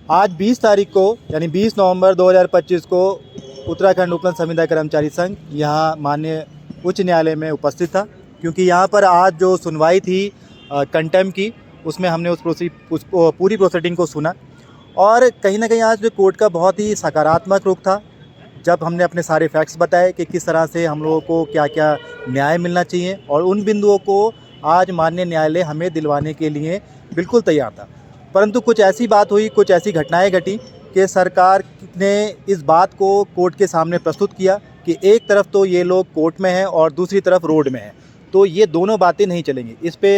आज 20 तारीख को यानी 20 नवंबर 2025 को उत्तराखंड उपवन संविदा कर्मचारी संघ यहाँ माननीय उच्च न्यायालय में उपस्थित था, क्योंकि यहाँ पर आज जो सुनवाई थी कंटेम्प्ट की, उसमें हमने उस पूरी प्रोसीडिंग को सुना और कहीं ना कहीं आज जो कोर्ट का बहुत ही सकारात्मक रुख था। जब हमने अपने सारे फैक्ट्स बताए कि किस तरह से हम लोगों को क्या क्या न्याय मिलना चाहिए और उन बिंदुओं को आज माननीय न्यायालय हमें दिलवाने के लिए बिल्कुल तैयार था। परंतु कुछ ऐसी बात हुई, कुछ ऐसी घटनाएं घटी कि सरकार ने इस बात को कोर्ट के सामने प्रस्तुत किया कि एक तरफ तो ये लोग कोर्ट में हैं और दूसरी तरफ रोड में हैं, तो ये दोनों बातें नहीं चलेंगी। इस पे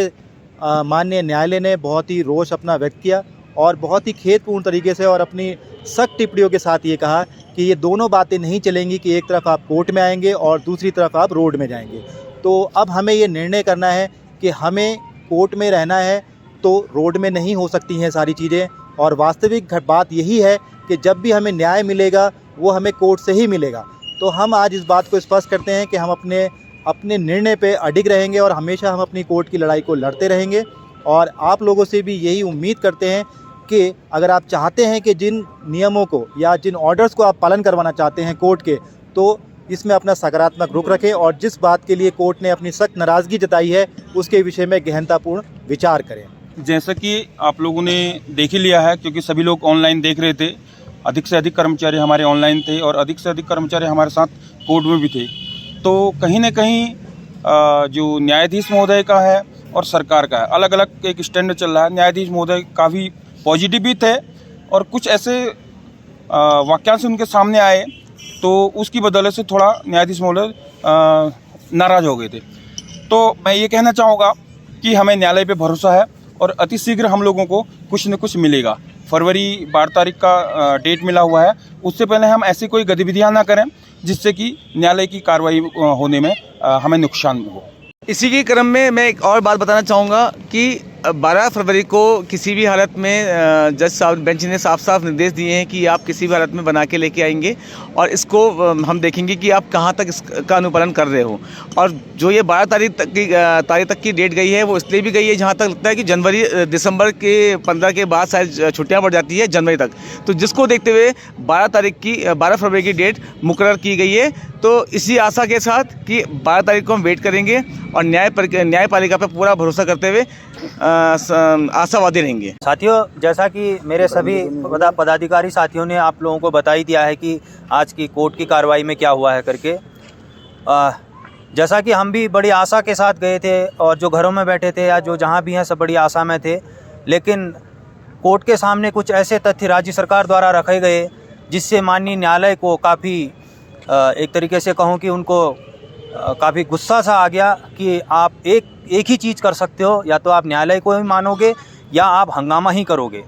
माननीय न्यायालय ने बहुत ही रोष अपना व्यक्त किया और बहुत ही खेदपूर्ण तरीके से और अपनी सख्त टिप्पणियों के साथ ये कहा कि ये दोनों बातें नहीं चलेंगी कि एक तरफ आप कोर्ट में आएंगे और दूसरी तरफ आप रोड में जाएंगे। तो अब हमें ये निर्णय करना है कि हमें कोर्ट में रहना है, तो रोड में नहीं हो सकती हैं सारी चीज़ें। और वास्तविक बात यही है कि जब भी हमें न्याय मिलेगा वो हमें कोर्ट से ही मिलेगा। तो हम आज इस बात को स्पष्ट करते हैं कि हम अपने निर्णय पे अडिग रहेंगे और हमेशा हम अपनी कोर्ट की लड़ाई को लड़ते रहेंगे। और आप लोगों से भी यही उम्मीद करते हैं कि अगर आप चाहते हैं कि जिन नियमों को या जिन ऑर्डर्स को आप पालन करवाना चाहते हैं कोर्ट के, तो इसमें अपना सकारात्मक रुख रखें और जिस बात के लिए कोर्ट ने अपनी सख्त नाराज़गी जताई है उसके विषय में गहनतापूर्ण विचार करें। जैसा कि आप लोगों ने देख ही लिया है, क्योंकि सभी लोग ऑनलाइन देख रहे थे, अधिक से अधिक कर्मचारी हमारे ऑनलाइन थे और अधिक से अधिक कर्मचारी हमारे साथ कोर्ट में भी थे। तो कहीं ना कहीं जो न्यायाधीश महोदय का है और सरकार का है, अलग अलग एक स्टैंड चल रहा है। न्यायाधीश महोदय काफ़ी पॉजिटिव भी थे और कुछ ऐसे वाक्यांश उनके सामने आए तो उसकी बदौलत से थोड़ा न्यायाधीश महोदय नाराज़ हो गए थे। तो मैं ये कहना चाहूँगा कि हमें न्यायालय पे भरोसा है और अति शीघ्र हम लोगों को कुछ न कुछ मिलेगा। फरवरी 12 तारीख का डेट मिला हुआ है, उससे पहले हम ऐसी कोई गतिविधियां ना करें जिससे कि न्यायालय की कार्रवाई होने में हमें नुकसान हो। इसी के क्रम में मैं एक और बात बताना चाहूँगा कि 12 फरवरी को किसी भी हालत में जज साहब बेंच ने साफ साफ निर्देश दिए हैं कि आप किसी भी हालत में बना के लेके आएंगे और इसको हम देखेंगे कि आप कहाँ तक इसका अनुपालन कर रहे हो। और जो ये 12 तारीख तक की डेट गई है वो इसलिए भी गई है, जहाँ तक लगता है कि दिसंबर के 15 के बाद शायद छुट्टियाँ बढ़ जाती है जनवरी तक, तो जिसको देखते हुए 12 फरवरी की डेट मुकर्रर की गई है। तो इसी आशा के साथ कि 12 तारीख को हम वेट करेंगे और न्यायपालिका पर पूरा भरोसा करते हुए आशावादी रहेंगे। साथियों, जैसा कि मेरे सभी पदाधिकारी साथियों ने आप लोगों को बता ही दिया है कि आज की कोर्ट की कार्रवाई में क्या हुआ है करके, जैसा कि हम भी बड़ी आशा के साथ गए थे और जो घरों में बैठे थे या जो जहां भी हैं सब बड़ी आशा में थे। लेकिन कोर्ट के सामने कुछ ऐसे तथ्य राज्य सरकार द्वारा रखे गए जिससे माननीय न्यायालय को काफ़ी एक तरीके से कहूँ कि उनको काफ़ी गुस्सा सा आ गया कि आप एक ही चीज़ कर सकते हो, या तो आप न्यायालय को ही मानोगे या आप हंगामा ही करोगे।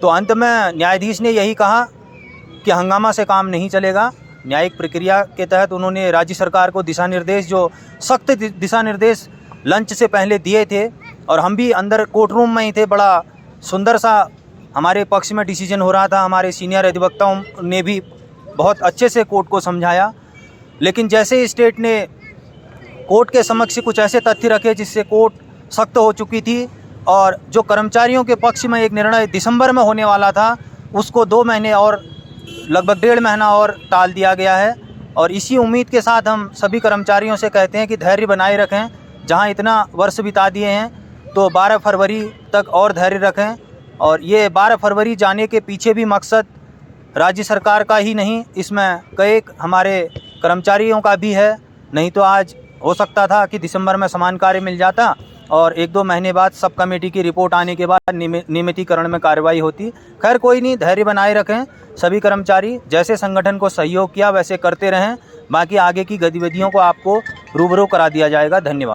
तो अंत में न्यायाधीश ने यही कहा कि हंगामा से काम नहीं चलेगा। न्यायिक प्रक्रिया के तहत उन्होंने राज्य सरकार को दिशा निर्देश, जो सख्त दिशा निर्देश लंच से पहले दिए थे और हम भी अंदर कोर्ट रूम में ही थे। बड़ा सुंदर सा हमारे पक्ष में डिसीजन हो रहा था। हमारे सीनियर अधिवक्ताओं ने भी बहुत अच्छे से कोर्ट को समझाया। लेकिन जैसे स्टेट ने कोर्ट के समक्ष कुछ ऐसे तथ्य रखे जिससे कोर्ट सख्त हो चुकी थी और जो कर्मचारियों के पक्ष में एक निर्णय दिसंबर में होने वाला था उसको 2 महीने और लगभग 1.5 महीना और टाल दिया गया है। और इसी उम्मीद के साथ हम सभी कर्मचारियों से कहते हैं कि धैर्य बनाए रखें। जहां इतना वर्ष बिता दिए हैं तो 12 फरवरी तक और धैर्य रखें। और ये 12 फरवरी जाने के पीछे भी मकसद राज्य सरकार का ही नहीं, इसमें कई हमारे कर्मचारियों का भी है। नहीं तो आज हो सकता था कि दिसंबर में समान कार्य मिल जाता और 1-2 महीने बाद सब कमेटी की रिपोर्ट आने के बाद नियमितीकरण में कार्रवाई होती। खैर कोई नहीं, धैर्य बनाए रखें। सभी कर्मचारी जैसे संगठन को सहयोग किया वैसे करते रहें। बाकी आगे की गतिविधियों को आपको रूबरू करा दिया जाएगा। धन्यवाद।